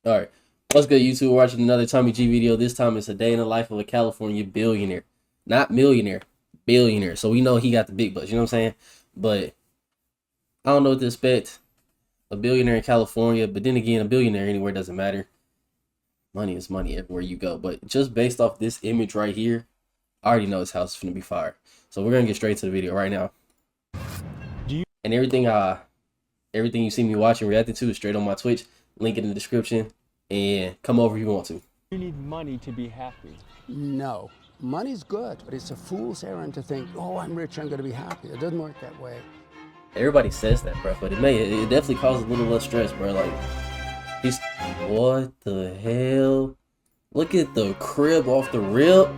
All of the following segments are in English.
Alright. What's good, YouTube? We're watching another Tommy G video. This time it's a day in the life of a California billionaire. Not millionaire. Billionaire. So we know he got the big bucks, you know what I'm saying? But I don't know what to expect. A billionaire in California, but then again, a billionaire anywhere doesn't matter. Money is money everywhere you go. But just based off this image right here, I already know his house is gonna be fire. So we're gonna get straight to the video right now. And everything you see me watching, reacting to is straight on my Twitch. Link in the description. And come over if you want to. You need money to be happy. No. Money's good, but it's a fool's errand to think, oh, I'm rich, I'm going to be happy. It doesn't work that way. Everybody says that, bro, but it definitely causes a little less stress, bro. Like, what the hell? Look at the crib off the rip.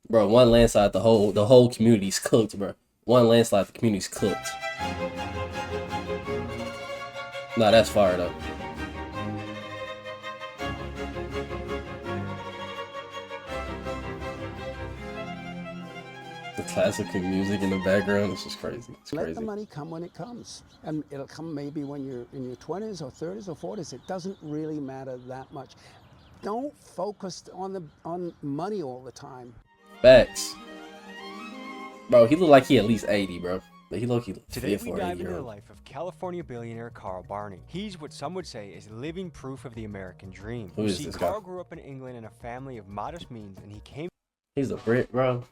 Bro, one landslide, the whole community's cooked, bro. One landslide, the community's cooked. Nah, that's fire though. The classical music in the background, it's just crazy. It's crazy. Let the money come when it comes. And it'll come maybe when you're in your 20s or 30s or 40s. It doesn't really matter that much. Don't focus on money all the time. Facts. Bro, he look like he at least 80, bro. He low-key Today we dive into the life of California billionaire Carl Barney. He's what some would say is living proof of the American dream. Who is this guy? Carl grew up in England in a family of modest means, and he came. He's a Brit, bro.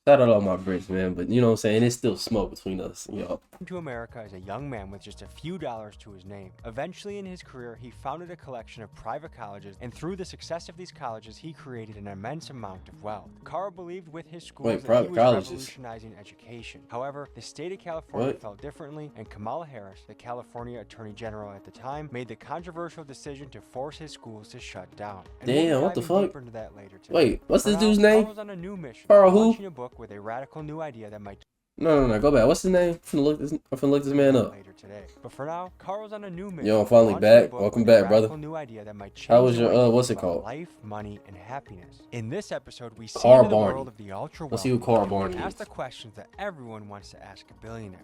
Shout out all my Brits, man, but you know what I'm saying? It's still smoke between us, you know. To America as a young man with just a few dollars to his name. Eventually in his career, he founded a collection of private colleges, and through the success of these colleges, he created an immense amount of wealth. Carl believed with his schools that he was revolutionizing education. However, the state of California felt differently, and Kamala Harris, the California Attorney General at the time, made the controversial decision to force his schools to shut down. And damn, what the fuck? Into that later today. Wait, what's this dude's name? Carl was on a new mission, Carl who? launching a book with a radical new idea that might No, go back. What's his name? I'm finna look this man up. Later today. But for now, Carl's on a new mission. Yo, I'm finally back. Welcome back, brother. New idea that might How was your what's it called? Life, money, and happiness. In this episode, we see Carl into the Barney. world of the ultra wealthy. Let's see who Carl Barney is. Ask the questions that everyone wants to ask a billionaire.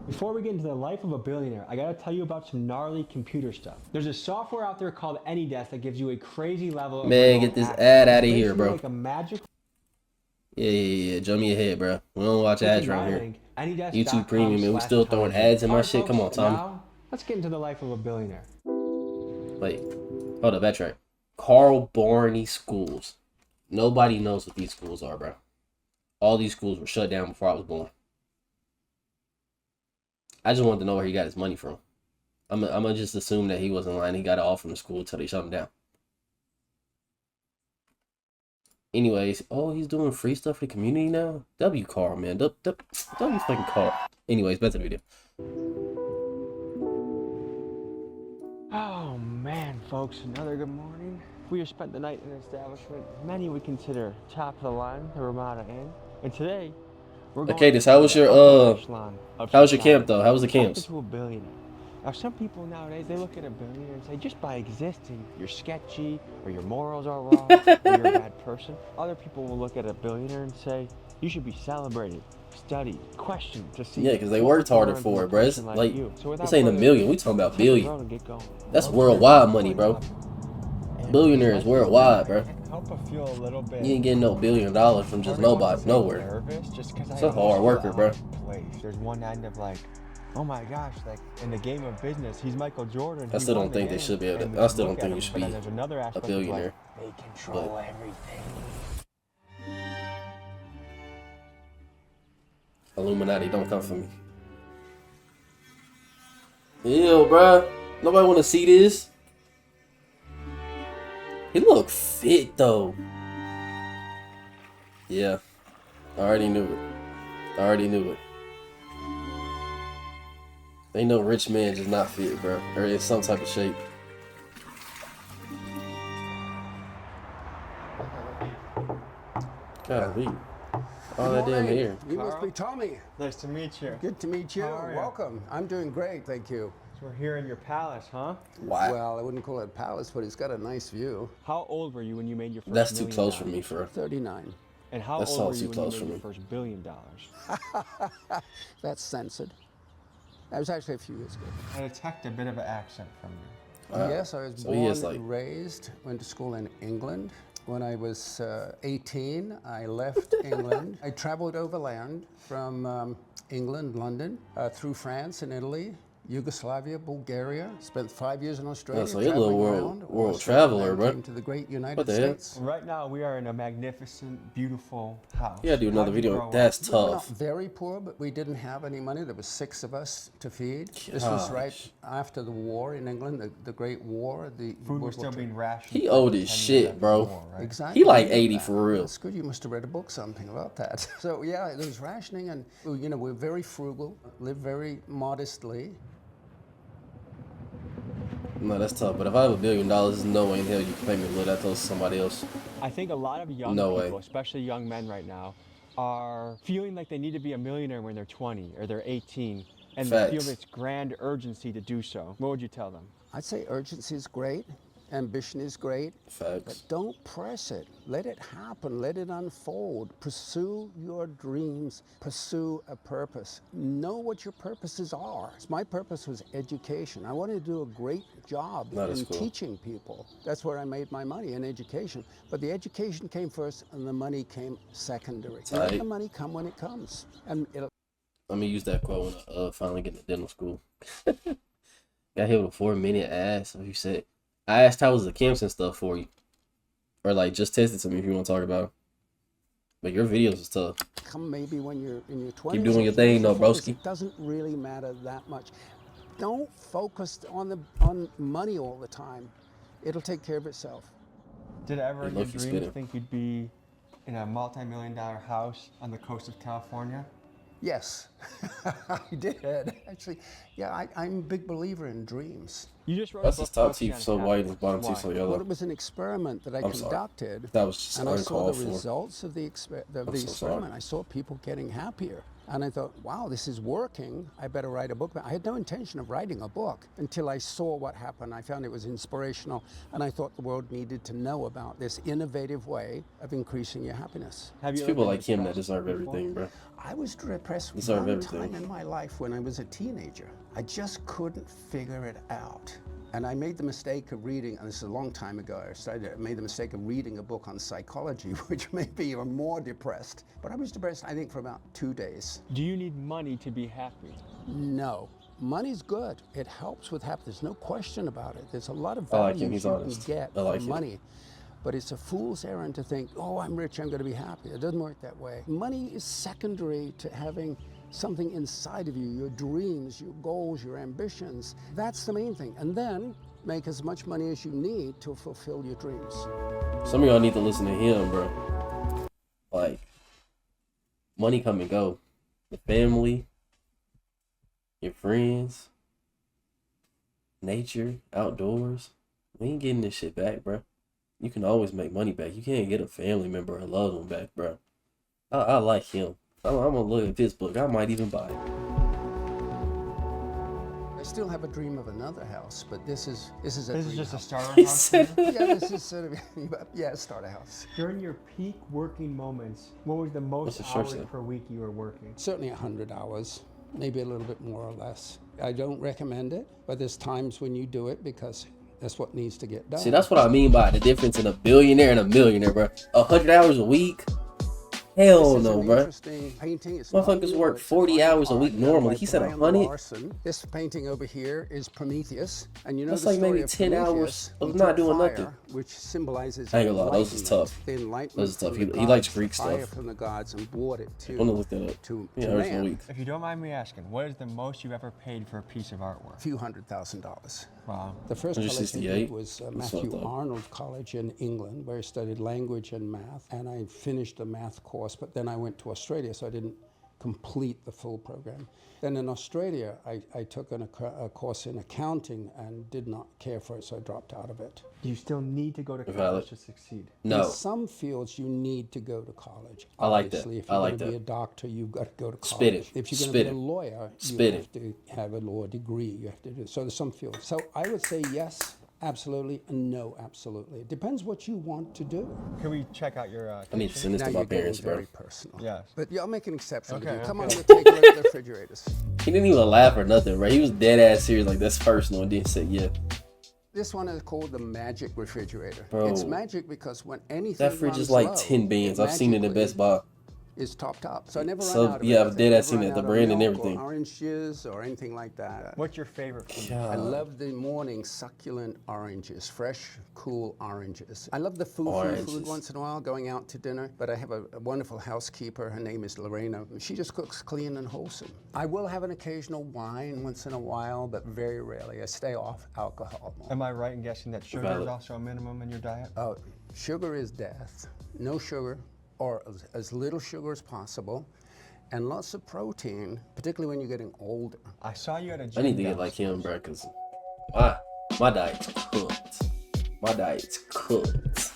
Before we get into the life of a billionaire, I gotta tell you about some gnarly computer stuff. There's a software out there called AnyDesk that gives you a crazy level of man, get this ad out of here, bro. Like a magic. Yeah. Jump me ahead, bro. We don't watch ads around here. YouTube Premium, and we still throwing ads in my shit. Come on, Tommy. Now, let's get into the life of a billionaire. Wait, hold up, that's right. Carl Barney schools. Nobody knows what these schools are, bro. All these schools were shut down before I was born. I just wanted to know where he got his money from. I'm gonna just assume that he wasn't lying. He got it all from the school until they shut him down. Anyways, oh, he's doing free stuff for the community now? W Carl, man. W fucking Carl. Anyways, back to the video. Oh man, folks, another good morning. We have spent the night in an establishment many would consider top of the line, the Ramada Inn. And today, we're going okay, how was your camp though? How was the camps? To a billionaire. Now, some people nowadays, they look at a billionaire and say, just by existing, you're sketchy, or your morals are wrong, or you're a bad person. Other people will look at a billionaire and say, you should be celebrated, studied, questioned to see. Yeah, because they worked harder for it, bro. It's like, this ain't a million. We talking about billion. That's worldwide money, bro. Billionaires worldwide, bro. You ain't getting no $1 billion from just nobody, nowhere. It's a hard worker, bro. There's one end of like, oh my gosh, like in the game of business, he's Michael Jordan. I still don't think they should be able to. I still don't think you should be a billionaire. They control everything. Illuminati, don't come for me. Ew, bruh. Nobody want to see this. He look fit, though. Yeah. I already knew it. Ain't no rich man just not fit, bro. Or in some type of shape. Golly. All that damn hair. You must be Tommy. Nice to meet you. Good to meet you. Welcome. I'm doing great, thank you. So we're here in your palace, huh? Wow. Well, I wouldn't call it a palace, but it's got a nice view. How old were you when you made your first That's too close for me, bro. 39. And how old were you when you made your first $1 billion? That's censored. That was actually a few years ago. I detect a bit of an accent from you. Yes, I was So he is born like- and raised, went to school in England. When I was 18, I left England. I traveled overland from England, London, through France and Italy, Yugoslavia, Bulgaria. Spent 5 years in Australia. So you're a little world traveler, bro. Came to the great United What the hell? States. Right now, we are in a magnificent, beautiful house. You gotta do another How'd you video. grow up? That's We were not tough. very poor, but we didn't have any money. There was 6 of us to feed. This was right Gosh. after the war in England, the Great War. The Food World was still War II. being rationed. He for old 10 as years shit, after bro. the war, right? Exactly. He like I knew 80 that. for real. That's good. You must have read a book, something about that. So yeah, there was rationing, and you know we're very frugal, live very modestly. No, that's tough. But if I have $1 billion, there's no way in hell you can pay me to live that to somebody else. I think a lot of young No people, way. especially young men right now, are feeling like they need to be a millionaire when they're 20 or they're 18, and they feel Facts. this grand urgency to do so. What would you tell them? I'd say urgency is great, ambition is great, but Facts. don't press it. Let it happen. Let it unfold. Pursue your dreams. Pursue a purpose. Know what your purposes are. My purpose was education. I wanted to do a great job That is in cool. teaching people. That's where I made my money, in education. But the education came first, and the money came secondary. Let Tight. the money come when it comes, and it'll. Let me use that quote when I finally get to dental school. Got hit with a 4-minute ass. So you said, I asked how was the camps and stuff for you, or like just test it to me if you want to talk about it. But your videos is tough. Come maybe when you're in your 20s. doing or your thing, 30s though, or 40s. broski. It doesn't really matter that much. Don't focus on money all the time. It'll take care of itself. Did ever in your low-key dreams spinning. think you'd be in a multi-million-dollar house on the coast of California? Yes, I did. Actually, yeah, I'm a big believer in dreams. You just wrote That's a his book top focusing teeth on so white and his happiness. bottom Why? teeth so Well, yellow. it was an experiment that I I'm sorry. conducted. That was just And I saw uncalled the for. results of the I'm so experiment. sorry. I saw people getting happier. And I thought, wow, this is working. I better write a book. I had no intention of writing a book until I saw what happened. I found it was inspirational. And I thought the world needed to know about this innovative way of increasing your happiness. Have It's you ever people been like him that depressed deserve before? everything, bro. I was depressed Deserve one everything. time in my life when I was a teenager. I just couldn't figure it out. And I made the mistake of reading, and this is a long time ago, I made the mistake of reading a book on psychology, which made me even more depressed. But I was depressed, I think, for about 2 days. Do you need money to be happy? No. Money's good. It helps with happiness. No question about it. There's a lot of I like him. value He's you honest. can get I like from him. money. But it's a fool's errand to think, oh, I'm rich, I'm going to be happy. It doesn't work that way. Money is secondary to having something inside of you, your dreams, your goals, your ambitions. That's the main thing. And then make as much money as you need to fulfill your dreams. Some of y'all need to listen to him, bro. Like, money come and go. Your family, your friends, nature, outdoors. We ain't getting this shit back, bro. You can always make money back. You can't get a family member or a loved one back, bro. I like him. I'm gonna look at this book. I might even buy it. I still have a dream of another house, but this is a This is dream just a house. starter He house. for you? said, Yeah, this is sort of, yeah, start a house. During your peak working moments, what was the What's most the shirt hours say? per week you were working? Certainly 100 hours, maybe a little bit more or less. I don't recommend it, but there's times when you do it because that's what needs to get done. see, that's what I mean by the difference in a billionaire and a millionaire, bro. 100 hours a week? Hell This is no, an bro. interesting painting. It's not Motherfuckers new, work it's 40 fine hours a art week done normally. by He said Brian 100. Larson. This painting over here is Prometheus, and you know That's the like story maybe of 10 hours Prometheus. of He not took doing fire, nothing. which symbolizes I ain't gonna lie, those is enlightenment. tough. The enlightenment Those is tough. from He the likes gods, Greek fire stuff. from the gods, and brought it I'm gonna to look that up. to Yeah, hours a man. week. If you don't mind me asking, what is the most you've ever paid for a piece of artwork? A few $100,000. Wow. The first college I 168? did was That's Matthew fucked up. Arnold College in England, where I studied language and math, and I finished the math course, but then I went to Australia, so I didn't complete the full program. Then in Australia, I took a course in accounting and did not care for it, so I dropped out of it. Do you still need to go to Valid. college to succeed? No. In some fields, you need to go to college. I like that. Obviously, if I you're like going to be that. a doctor, you've got to go to college. Spit it. If you're going Spit to be it. a lawyer, Spit you it. have to have a law degree. You have to do so. There's some fields. So I would say yes, Absolutely, and no, absolutely. It depends what you want to do. Can we check out your I need to send this Now to my you're getting parents, bro. very personal. Yes. But yeah, I'll make an exception with Okay, you. Come okay. on, we'll take a look at the refrigerators. He didn't even laugh or nothing, bro. He was dead ass serious, like that's personal, and didn't say yeah. This one is called the magic refrigerator. Bro, It's magic because when anything That fridge runs is like low, 10 bands. I've seen it at Best Buy. Is topped up, so I never So, run out of yeah, I've anything. dead ass Never seen run it, the out of brand and milk everything. or orange juice or anything like that. What's your favorite food? I love the morning succulent oranges, fresh, cool oranges. I love the food Oranges. once in a while, going out to dinner, but I have a wonderful housekeeper. Her name is Lorena. She just cooks clean and wholesome. I will have an occasional wine once in a while, but very rarely. I stay off alcohol. Am I right in guessing that sugar is Valid. also a minimum in your diet? Sugar is death. No sugar, or as little sugar as possible, and lots of protein, particularly when you're getting older. I saw you at a I gym need to get like him, bro, because my diet's cooked. My diet's cooked.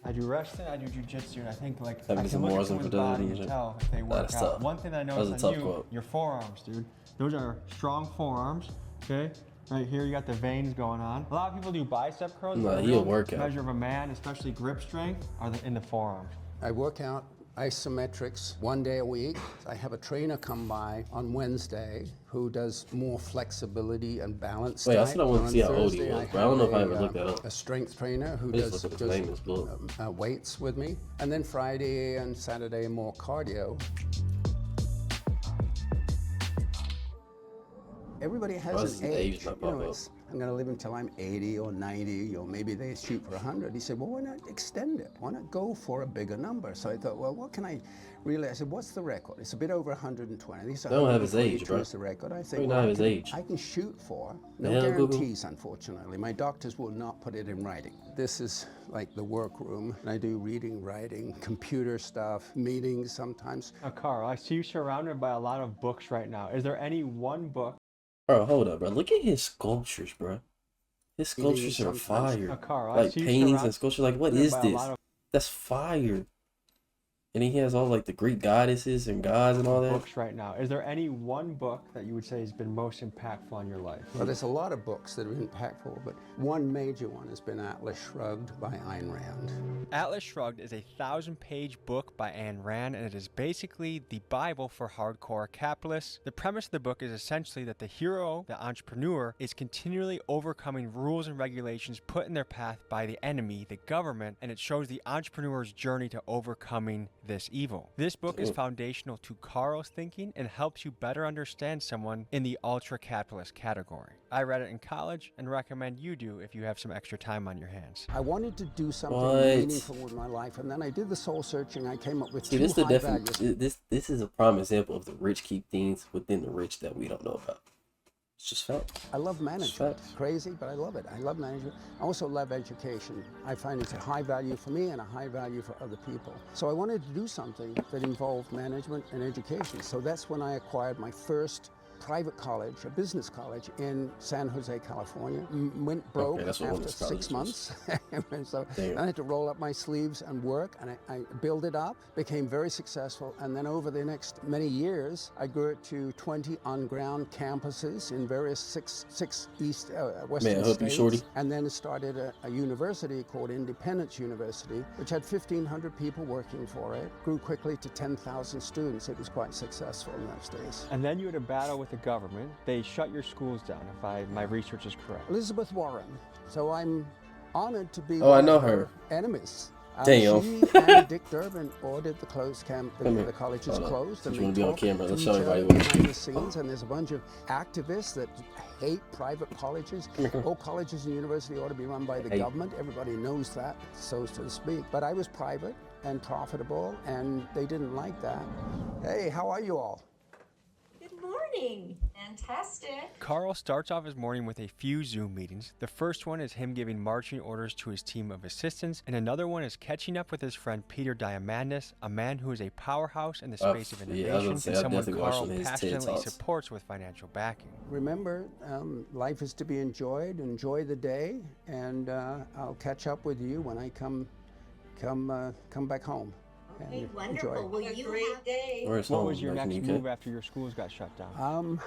I do wrestling, I do jujitsu, and I think like Having I some can look more at some someone's body fidelity and and tell if they work That's out. tough. One thing I That noticed was a on tough you, quote. your forearms, dude. Those are strong forearms, okay? Right here, you got the veins going on. A lot of people do bicep curls, Nah, but a he a real workout. measure of a man, especially grip strength, are in the forearms. I work out isometrics 1 day a week. I have a trainer come by on Wednesday who does more flexibility and balance. Wait, I type. still want to On see how old he Thursday, was, bro. I don't know if I have ever looked that up. A strength trainer who Just does look at his name in his book. weights with me. And then Friday and Saturday, more cardio. Everybody has Why does an his age age. not You know, pop up? I'm going to live until I'm 80 or 90, or maybe they shoot for 100. He said, well, why not extend it? Why not go for a bigger number? So I thought, well, what can I really? I said, what's the record? It's a bit over 120. He said, They don't have his age, 122 bro. is the record. I They think, don't well, have his age. I can shoot for. No hell, Google? guarantees, unfortunately. My doctors will not put it in writing. This is like the workroom. I do reading, writing, computer stuff, meetings sometimes. Now, Carl, I see you surrounded by a lot of books right now. Is there any one book? Bro, hold up, bro. Look at his sculptures, bro. His Meaning sculptures are sometimes- fire. Carl, I Like see you paintings and surrounded sculptures. Like, what is by a this? lot of That's fire. And he has all like the Greek goddesses and gods and all that. books right now. Is there any one book that you would say has been most impactful on your life? Well, there's a lot of books that are impactful, but one major one has been Atlas Shrugged by Ayn Rand. Atlas Shrugged is a 1,000-page book by Ayn Rand, and it is basically the Bible for hardcore capitalists. The premise of the book is essentially that the hero, the entrepreneur, is continually overcoming rules and regulations put in their path by the enemy, the government, and it shows the entrepreneur's journey to overcoming this evil. This book is foundational to Carl's thinking and helps you better understand someone in the ultra-capitalist category. I read it in college and recommend you do if you have some extra time on your hands. I wanted to do something What? meaningful with my life, and then I did the soul searching. I came up with See, two this is the high values. this is a prime example of the rich keep things within the rich that we don't know about. It's just fact. I love management. Facts. Crazy, but I love it. I love management. I also love education. I find it's a high value for me and a high value for other people. So I wanted to do something that involved management and education. So that's when I acquired my first private college, a business college in San Jose, California. Went broke Okay, that's what one of after those 6 colleges months. So Damn. I had to roll up my sleeves and work, and I built it up, became very successful, and then over the next many years, I grew it to 20 on-ground campuses in various six western Man, I hope you states. shorty. And then started a university called Independence University, which had 1,500 people working for it. Grew quickly to 10,000 students. It was quite successful in those days. And then you had a battle with the government. They shut your schools down, if my research is correct. Elizabeth Warren. So I'm honored to be Oh, I one know of her. enemies. Damn. She and Dick Durbin ordered the closed camp. Come here. The college is Hold on. closed, and Since they you wanna be on talk camera, to let's each show other everybody what- behind the scenes. And there's a bunch of activists that hate private colleges. All colleges and universities ought to be run by the Hey. government. Everybody knows that, so to speak. But I was private and profitable, and they didn't like that. Hey, how are you all? Good morning. Fantastic. Carl starts off his morning with a few Zoom meetings. The first one is him giving marching orders to his team of assistants, and another one is catching up with his friend Peter Diamandis, a man who is a powerhouse in the space of yeah, I was innovation gonna say, and I someone definitely watched Carl one of his TED passionately Talks. supports with financial backing. Remember, life is to be enjoyed. Enjoy the day, and I'll catch up with you when I come back home. Okay, and wonderful. Will you have great day? Where's What home? was your Back in next the UK? move after your schools got shut down?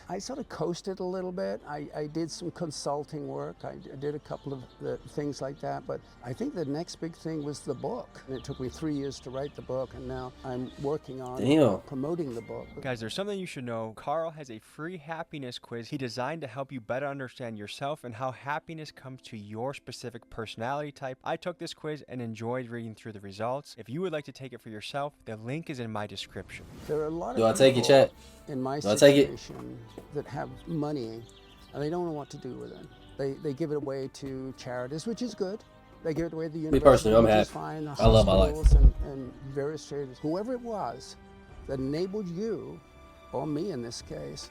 I sort of coasted a little bit. I did some consulting work. I did a couple of things like that. But I think the next big thing was the book. And it took me 3 years to write the book, and now I'm working on promoting the book. Guys, there's something you should know. Carl has a free happiness quiz he designed to help you better understand yourself and how happiness comes to your specific personality type. I took this quiz and enjoyed reading through the results. If you would like to take it for yourself, the link is in my description. There are a lot Do I of take it, chat? in my Do I take it? situation that have money and they don't know what to do with it. They give it away to charities, which is good. They give it away to the university, personally, I'm which is happy. fine, the I love my life. hospitals and various charities. Whoever it was that enabled you, or me in this case,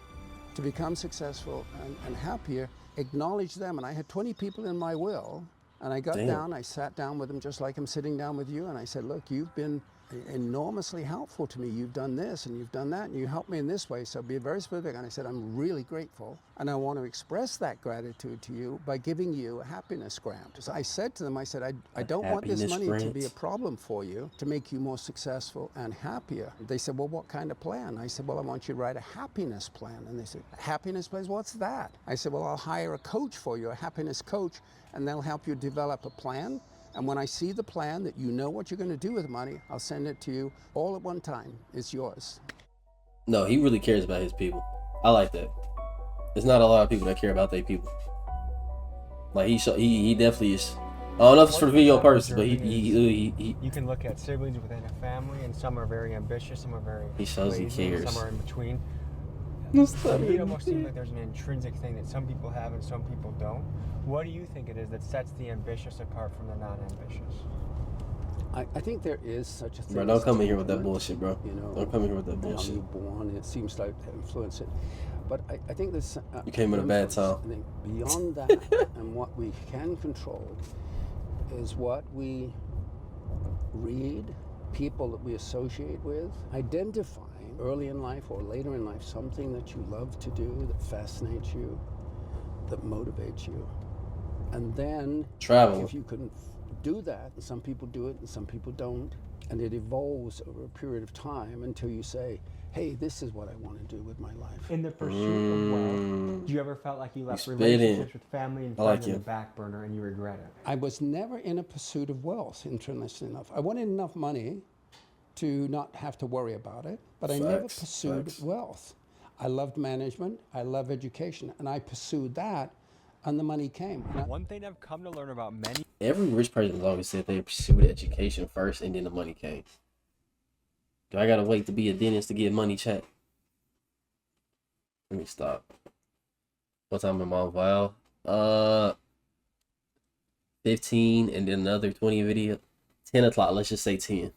to become successful and happier, acknowledge them. And I had 20 people in my will, and I got down, I sat down with them just like I'm sitting down with you, and I said, look, you've been enormously helpful to me. You've done this and you've done that, and you helped me in this way, so be very specific. And I said, I'm really grateful, and I want to express that gratitude to you by giving you a happiness grant. So I said to them, I said, I don't want this money to be a problem for you, to make you more successful and happier. They said, well, what kind of plan? I said, well, I want you to write a happiness plan. And they said, happiness plan, what's that? I said, well, I'll hire a coach for you, a happiness coach, and they'll help you develop a plan. And when I see the plan that you know what you're going to do with the money, I'll send it to you all at one time. It's yours. No, he really cares about his people. I like that. There's not a lot of people that care about their people. Like he definitely is. I don't know if it's for the video purpose, but he You can look at siblings within a family, and some are very ambitious, some are very He shows he lazy, cares. some are in between. It almost seems like there's an intrinsic thing that some people have and some people don't. What do you think it is that sets the ambitious apart from the non-ambitious? I think there is such a thing. Bro, don't as come in here with that temperament, bullshit, bro. You know, Don't come in here with that how bullshit. you're born, and it seems like to influence it. But I think there's You came at a bad influence. time. I think beyond that, and what we can control is what we read, people that we associate with, identifying early in life or later in life something that you love to do, that fascinates you, that motivates you. And then Travel. if you can do that, and some people do it and some people don't, and it evolves over a period of time until you say, hey, this is what I want to do with my life. In the pursuit of wealth, do you ever felt like you left spit relationships in. with family and I like friends on you. the back burner and you regret it? I was never in a pursuit of wealth, interestingly enough. I wanted enough money to not have to worry about it, but I never Facts, pursued facts. wealth. I loved management, I love education, and I pursued that, and the money came. And One thing I've come to learn about many Every rich person has always said they pursued education first and then the money came. Do I gotta wait to be a dentist to get money, chat? Let me stop. What time am I on, Val? 15 and then another 20 video. 10 o'clock, let's just say 10.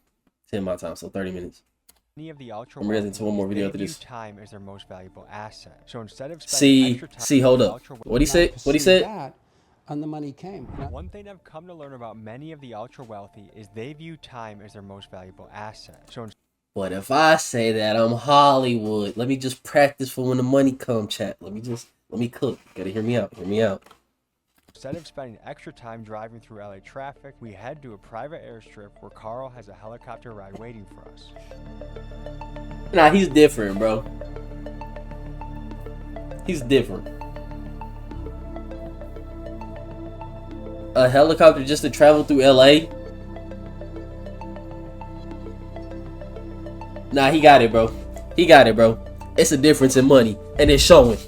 10 my time, so 30 minutes. of the ultra I'm ready to one more video after view this. time as their most valuable asset. So instead of spending extra time Hold with up. ultra What he I said? What he pursued said? that, and the money came. And One thing I've come to learn about many of the ultra wealthy is they view time as their most valuable asset. So But if I say that I'm Hollywood, let me just practice for when the money come, chat. Let me cook. Gotta hear me out. Hear me out. instead of spending extra time driving through LA traffic, we head to a private airstrip where Carl has a helicopter ride waiting for us. Nah, he's different, bro. He's different. A helicopter just to travel through LA? Nah, he got it, bro. He got it, bro. It's a difference in money, and it's showing.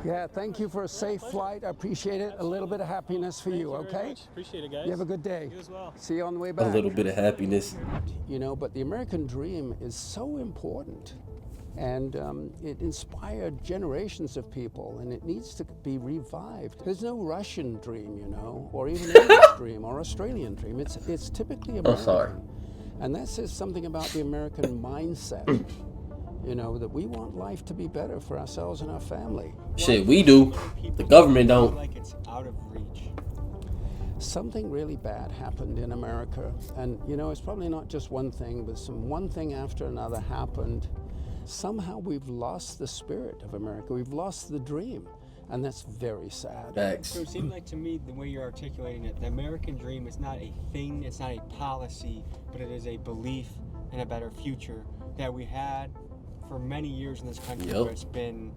yeah, thank you for a safe flight. I appreciate it. A little bit of happiness for you, okay? Appreciate it, guys. You have a good day. You as well. See you on the way A back. little bit of happiness. You know, but the American dream is so important, and it inspired generations of people, and it needs to be revived. There's no Russian dream, you know, or even English dream or Australian dream. It's typically American. sorry. And that says something about the American mindset, you know, that we want life to be better for ourselves and our family. Shit, we do. The government don't. Like it's out of reach. Something really bad happened in America, and you know, it's probably not just one thing, but one thing after another happened. Somehow we've lost the spirit of America. We've lost the dream, and that's very sad. Facts. So it seems like to me, the way you're articulating it, the American dream is not a thing, it's not a policy, but it is a belief in a better future that we had for many years in this country, Yep. but it's been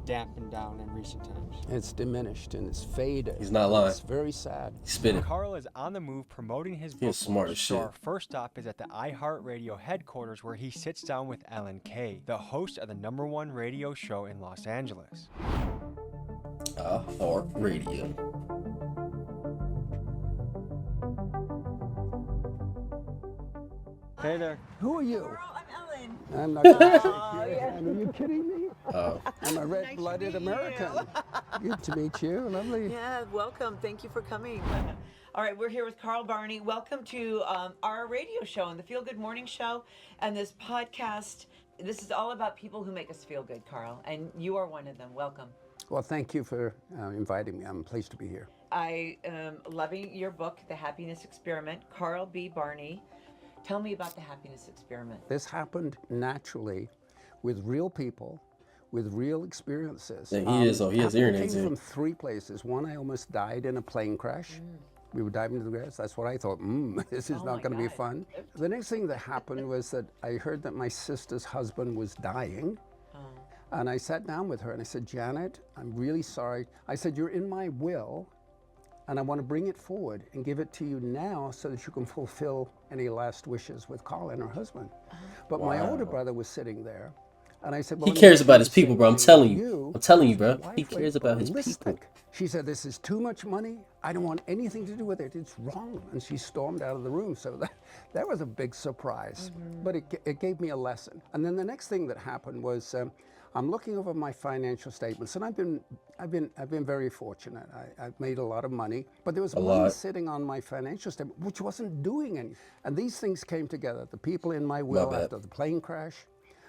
dampened down in recent times. It's diminished and it's faded. He's not lying. It's very sad. He's spitting. Carl is on the move promoting his book. He's smart launch, as so shit. our first stop is at the iHeartRadio headquarters where he sits down with Ellen Kay, the host of the #1 radio show in Los Angeles. Heart Radio. Hey there. Who are you? Carl, I'm Ellen. I'm not going to shake your hand. Are you kidding me? I'm a red-blooded American. Good to meet you. Lovely. Yeah, welcome. Thank you for coming. All right, we're here with Carl Barney. Welcome to our radio show and the Feel Good Morning Show and this podcast. This is all about people who make us feel good, Carl, and you are one of them. Welcome. Well, thank you for inviting me. I'm pleased to be here. I am loving your book, The Happiness Experiment. Carl B. Barney. Tell me about the happiness experiment. This happened naturally with real people, with real experiences. Yeah, he is. Oh, he has hearing aids Came in. from three places. One, I almost died in a plane crash. We were diving into the grass. That's what I thought. This is Oh not my going to be God. fun. The next thing that happened was that I heard that my sister's husband was dying. And I sat down with her and I said, Janet, I'm really sorry. I said, you're in my will, and I want to bring it forward and give it to you now so that you can fulfill any last wishes with Carla and her husband. But my older brother was sitting there, and I said, well, He let me cares say about the his people, same bro. I'm thing telling to you. I'm telling you, bro. Wife He cares about his people. ballistic. She said, this is too much money. I don't want anything to do with it. It's wrong. And she stormed out of the room. So that was a big surprise. But it gave me a lesson. And then the next thing that happened was I'm looking over my financial statements, and I've been very fortunate. I've made a lot of money, but there was money sitting on my financial statement which wasn't doing anything. And these things came together. The people in my will bad. after the plane crash,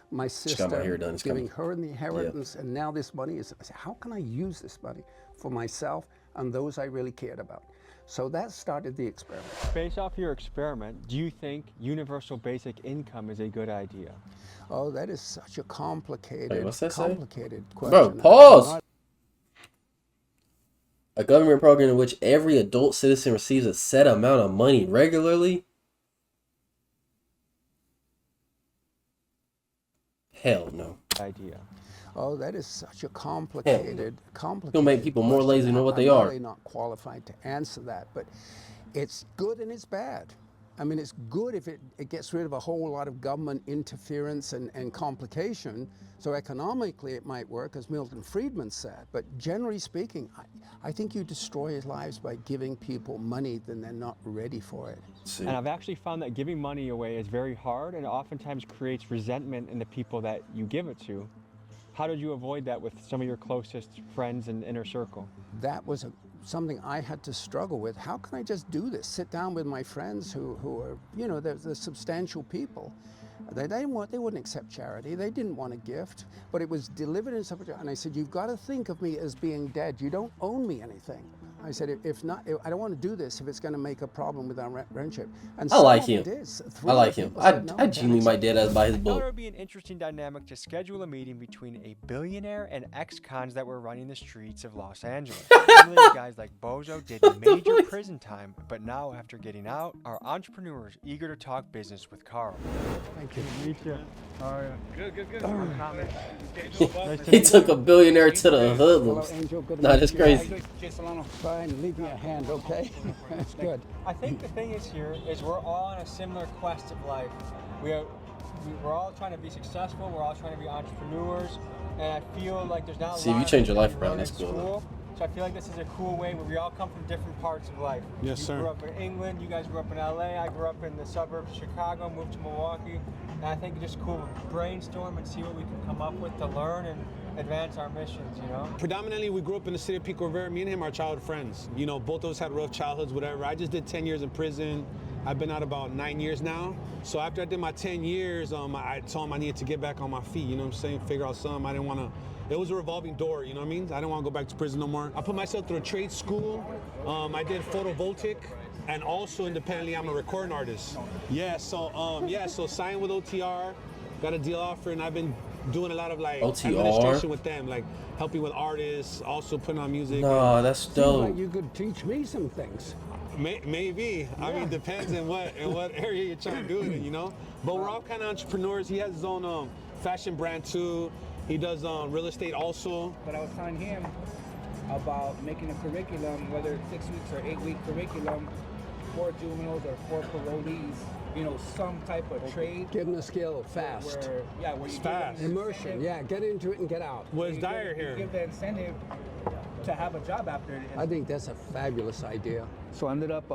my got my sister hair done. It's giving coming. her the inheritance, and now this money is. I said, how can I use this money for myself and those I really cared about? So that started the experiment. Based off your experiment, do you think universal basic income is a good idea? Oh, that is such a complicated, Wait, what's that say? complicated question. Bro, pause. A government program in which every adult citizen receives a set amount of money regularly? Hell no. Idea. Oh, that is such a complicated. It'll make people more question. lazy than what they I'm are. really not qualified to answer that, but it's good and it's bad. I mean, it's good if it gets rid of a whole lot of government interference and complication. So economically it might work, as Milton Friedman said. But generally speaking, I think you destroy lives by giving people money then they're not ready for it. See. And I've actually found that giving money away is very hard and oftentimes creates resentment in the people that you give it to. How did you avoid that with some of your closest friends and inner circle? That was something I had to struggle with. How can I just do this? Sit down with my friends who are, you know, they're substantial people. They wouldn't accept charity. They didn't want a gift, but it was delivered in such a, and I said, you've got to think of me as being dead. You don't owe me anything. I said, if not, I don't want to do this if it's going to make a problem with our friendship. And I like some him. of it is. I like him. I genuinely might dead ass buy his I thought it book. would be an interesting dynamic to schedule a meeting between a billionaire and ex-cons that were running the streets of Los Angeles. Normally, guys like Bozo did major prison time, but now after getting out, are entrepreneurs eager to talk business with Carl. Thank you. Meet you. How are you? Good. He took a billionaire to the Hello, hoodlums. Angel. Good to Nah, meet that's you. crazy. Fine, leave me a hand, okay? That's good. I think the thing is here is we're all on a similar quest of life. We're all trying to be successful. We're all trying to be entrepreneurs, and I feel like there's not a See, if lot you change of your things life we around, learn that's in cool, though. school. So I feel like this is a cool way where we all come from different parts of life. Yes, you sir. grew up in England. You guys grew up in LA. I grew up in the suburbs of Chicago. Moved to Milwaukee. And I think it's just cool to brainstorm and see what we can come up with to learn and advance our missions. You know. Predominantly, we grew up in the city of Pico Rivera. Me and him are childhood friends. You know, both of us had rough childhoods, whatever. I just did 10 years in prison. I've been out about 9 years now. So after I did my 10 years, I told him I needed to get back on my feet, you know what I'm saying? Figure out something. I didn't want to, it was a revolving door, you know what I mean? I didn't want to go back to prison no more. I put myself through a trade school. I did photovoltaic, and also independently, I'm a recording artist. So signed with OTR, got a deal offer, and I've been doing a lot of like OTR? administration with them, like helping with artists, also putting on music. No, that's Seems dope. like you could teach me some things. Maybe. I mean, depends in what area you're trying to do it in, you know? But we're all kind of entrepreneurs. He has his own fashion brand too. He does real estate also. But I was telling him about making a curriculum, whether it's 6 weeks or 8-week curriculum for juveniles or for parolees. You know, some type of trade. Give them a skill fast. Where you It's give them fast. the Immersion. incentive- Yeah, get into it and get out. Was you Dyer give- here? You give the incentive to have a job after it. I think that's a fabulous idea. So I ended up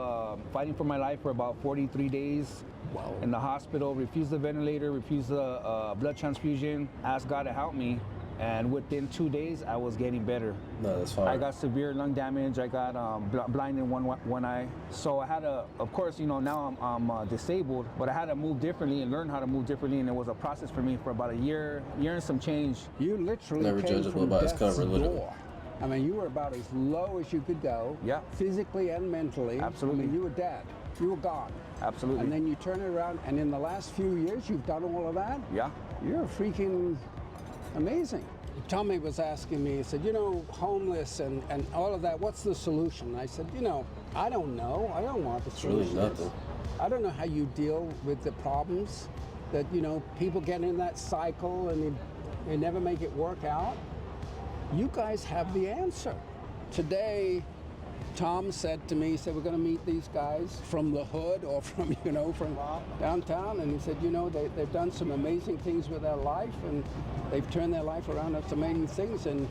fighting for my life for about 43 days. Wow. In the hospital, refused the ventilator, refused the blood transfusion, asked God to help me. And within 2 days, I was getting better. No, that's fine. I got severe lung damage. I got blind in one eye. So I had to, of course, you know, now I'm disabled, but I had to move differently and learn how to move differently. And it was a process for me for about a year and some change. You literally Never came judge a from book by its death's cover, literally. door. I mean, you were about as low as you could go. Yeah. Physically and mentally. Absolutely. I mean, you were dead. You were gone. Absolutely. And then you turn it around, and in the last few years, you've done all of that? Yeah. You're freaking amazing. Tommy was asking me, he said, you know, homeless and all of that, what's the solution? I said, you know, I don't know. I don't know what the It's really solution is. nothing. I don't know how you deal with the problems that, you know, people get in that cycle and they never make it work out. You guys have the answer. Today, Tom said to me, he said, we're going to meet these guys from the hood or from, you know, from downtown. And he said, you know, they've done some amazing things with their life and they've turned their life around to some amazing things. And, you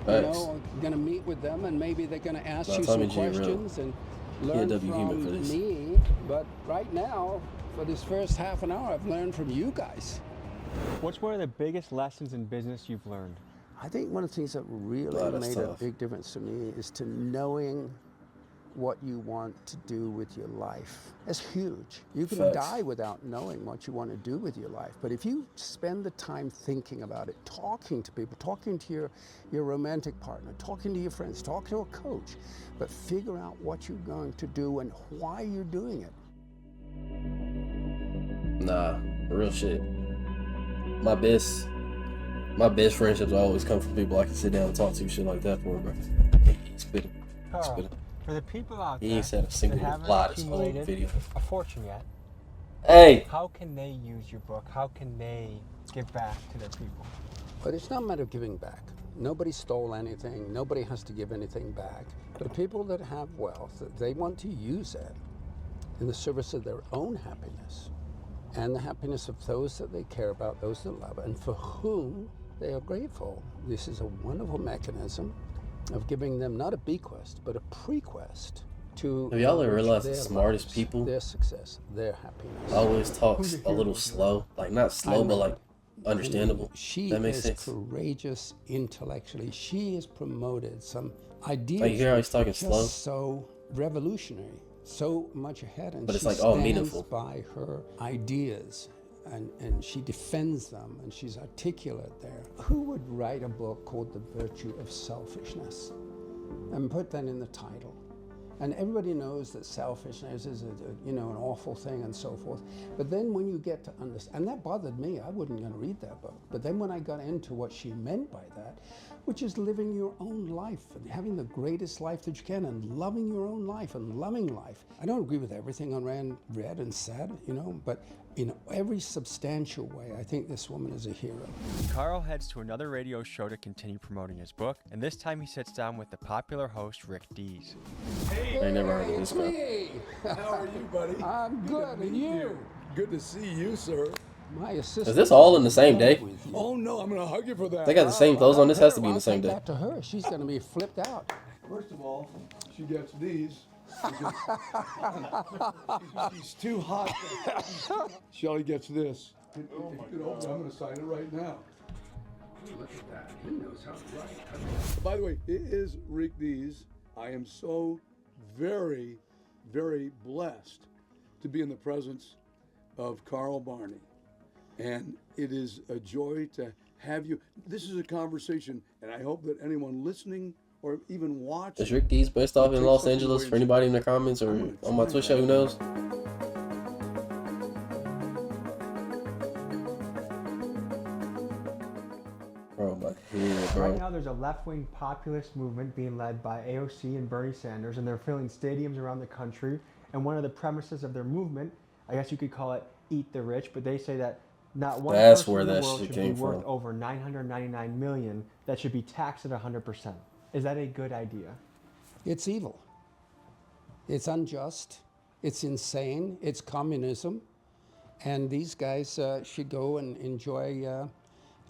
Thanks. know, I'm going to meet with them and maybe they're going to ask No, you Tommy some G, real. questions and learn He a W human for from this. me. But right now, for this first half an hour, I've learned from you guys. What's one of the biggest lessons in business you've learned? I think one of the things that really Wow, that's made a tough. big difference to me is to knowing what you want to do with your life. It's huge. You can Facts. die without knowing what you want to do with your life. But if you spend the time thinking about it, talking to people, talking to your romantic partner, talking to your friends, talk to a coach, but figure out what you're going to do and why you're doing it. Nah, real shit. My best friendships always come from people I can sit down and talk to, shit like that for, bro. Spit it. Carl, Spit it. for the people out He there ain't said a single that haven't lie this whole accumulated video. a fortune yet, Hey! how can they use your book? How can they give back to their people? But it's not a matter of giving back. Nobody stole anything. Nobody has to give anything back. But people that have wealth, they want to use it in the service of their own happiness and the happiness of those that they care about, those that love, and for whom they are grateful. This is a wonderful mechanism of giving them not a bequest, but a prequest to Have y'all ever enrich realized the their smartest lives, people their success, their happiness. Always talks a little slow. Like, not slow, but like understandable. She That makes is sense. courageous intellectually. She has promoted some ideas. Like, you hear how he's talking just slow? So revolutionary, so much ahead, and But it's she like all stands meaningful. by her ideas, and she defends them, and she's articulate there. Who would write a book called The Virtue of Selfishness and put that in the title? And everybody knows that selfishness is an awful thing and so forth. But then when you get to understand, and that bothered me, I wasn't going to read that book. But then when I got into what she meant by that, which is living your own life and having the greatest life that you can and loving your own life and loving life. I don't agree with everything on Rand read and said, but in every substantial way, I think this woman is a hero. Carl heads to another radio show to continue promoting his book, and this time he sits down with the popular host Rick Dees. I ain't never heard of this It's guy. me. How are you, buddy? I'm good, and you? Good to see you, sir. My assistant. Is this all in the same day? with you. Oh no, I'm gonna hug you for that. They got the same clothes on. This has to be in I'll the same take day. that to her. She's going to be flipped out. First of all, she gets these. She's too hot. Shelly gets this. If you could open it, I'm gonna sign it right now. Look at that. He knows how to write. By the way, it is Rick Dees. I am so very, very blessed to be in the presence of Carl Barney. And it is a joy to have you. This is a conversation, and I hope that anyone listening or even watching. Is Rick Dees based off in Los Angeles? For anybody in the comments or on my Twitch show, who knows? Bro, my head, Right bro. now, there's a left-wing populist movement being led by AOC and Bernie Sanders, and they're filling stadiums around the country. And one of the premises of their movement, I guess you could call it "Eat the Rich," but they say that Not one That's person where in the that world shit should came be worth from. over 999 million that should be taxed at 100%. Is that a good idea? It's evil. It's unjust. It's insane. It's communism. And these guys should go and enjoy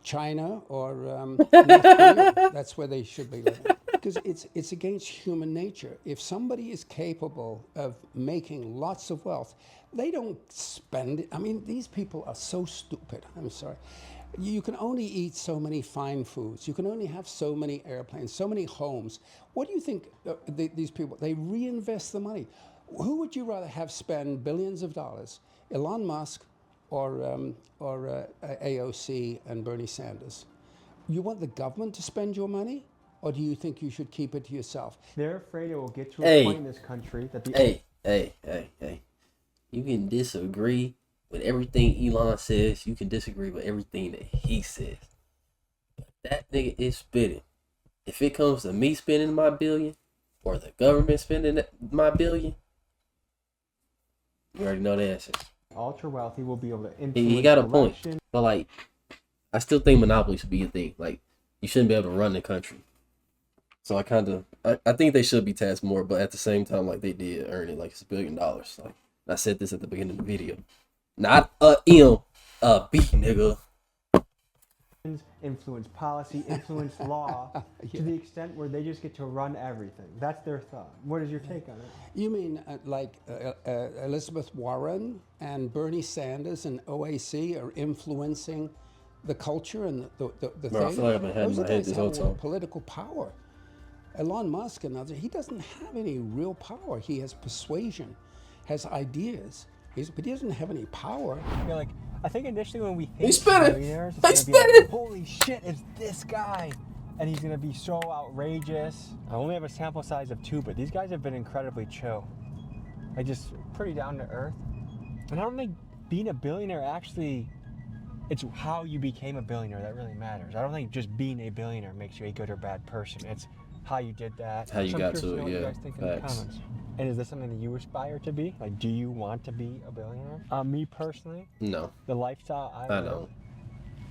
China or North Korea. That's where they should be living. Because it's against human nature. If somebody is capable of making lots of wealth, they don't spend it. I mean, these people are so stupid. I'm sorry. You can only eat so many fine foods. You can only have so many airplanes, so many homes. What do you think these people, they reinvest the money. Who would you rather have spend billions of dollars? Elon Musk or AOC and Bernie Sanders? You want the government to spend your money? Or do you think you should keep it to yourself? They're afraid it will get to a point in this country that the... Hey. You can disagree with everything Elon says. You can disagree with everything that he says. But that nigga is spitting. If it comes to me spending my billion or the government spending my billion, you already know the answer. Ultra wealthy will be able to influence He got a point. election. But like, I still think monopoly should be a thing. Like, you shouldn't be able to run the country. So I think they should be taxed more, but at the same time, like, they did earn it, like, it's $1 billion. Like, I said this at the beginning of the video. Not a B, nigga. Influence policy, influence law, to the extent where they just get to run everything. That's their thought. What is your take on it? You mean like Elizabeth Warren and Bernie Sanders and OAC are influencing the culture and the Bro, thing? I feel like I've been having Those my are head guys this that whole have a lot of time. political power. Elon Musk and others, he doesn't have any real power. He has persuasion, has ideas, but he doesn't have any power. You're like, I think initially when we think He's spinning. billionaires, He's it's gonna be spinning. like, holy shit, it's this guy. And he's gonna be so outrageous. I only have a sample size of 2, but these guys have been incredibly chill. Like, just pretty down to earth. And I don't think being a billionaire actually, it's how you became a billionaire that really matters. I don't think just being a billionaire makes you a good or bad person. It's how you did that. How you So I'm got curious to it, know what you yeah. guys think in the Facts. comments. And is this something that you aspire to be? Like, do you want to be a billionaire? Me personally, No, the lifestyle I I live, don't.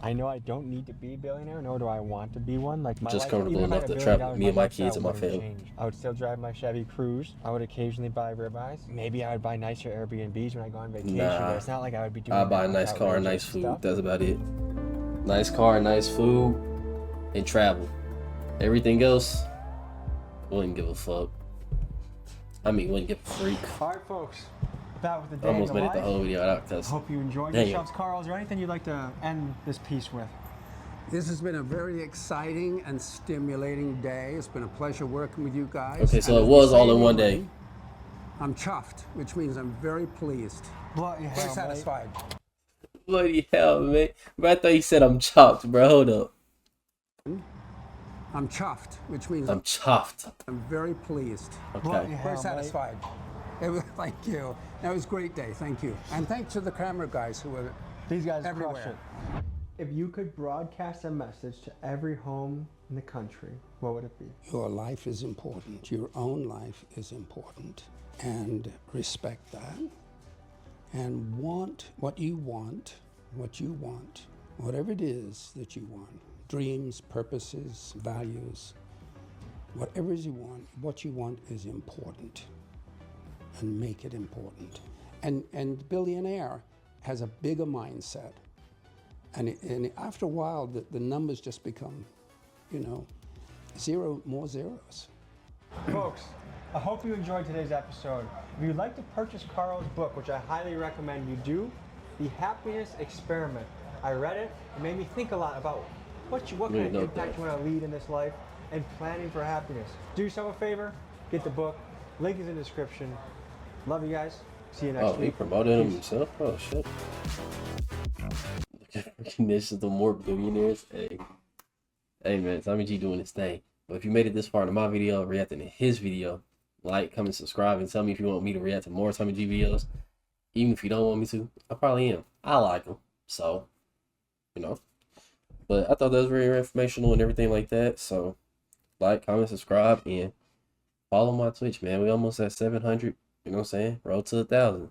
I know I don't need to be a billionaire, nor do I want to be one. Like, my Just life, comfortable even if I enough had to $1 travel billion, with me and my lifestyle kids and my wouldn't family. change. I would still drive my Chevy Cruise. I would occasionally buy ribeyes. Maybe I would buy nicer Airbnbs when I go on vacation. Nah. But it's not like I would be doing I buy a that nice car, outrageous nice food. stuff. That's about it. Nice car, nice food, and travel. Everything else, wouldn't give a fuck. I mean, wouldn't give a freak. All right, folks. That was the day I almost in the made it the life. whole video out because Hope you enjoyed Dang it. yourselves. Carl, is there anything you'd like to end this piece with? This has been a very exciting and stimulating day. It's been a pleasure working with you guys. Okay, so And it as we was say all in in one day. England, I'm chuffed, which means I'm very pleased. Bloody Very hell, mate. satisfied. bloody hell, man. But I thought you said I'm chopped, bro. Hold up. I'm chuffed, which means I'm chuffed. I'm very pleased. Bloody Okay. hell, Very mate. satisfied. It was, thank you. That was a great day. Thank you. And thanks to the camera guys who were These guys crush everywhere. it. If you could broadcast a message to every home in the country, what would it be? Your life is important. Your own life is important. And respect that. And want what you want, whatever it is that you want. Dreams, purposes, values, whatever it is you want, what you want is important. And make it important. And Billionaire has a bigger mindset. And after a while, the numbers just become, more zeros. Folks, I hope you enjoyed today's episode. If you'd like to purchase Carl's book, which I highly recommend you do, The Happiness Experiment. I read it. It made me think a lot about what kind of impact you want to lead in this life and planning for happiness. Do yourself a favor, get the book. Link is in the description. Love you guys. See you next Oh, week. he promoted him Peace. himself? Oh, shit. Recognition to more billionaires. Hey, man, Tommy G doing his thing. But if you made it this far into my video, reacting to his video, like, comment, subscribe, and tell me if you want me to react to more Tommy G videos. Even if you don't want me to, I probably am. I like them. So, But I thought that was very informational and everything like that. So, like, comment, subscribe, and follow my Twitch, man. We almost at 700. You know what I'm saying? Road to 1,000.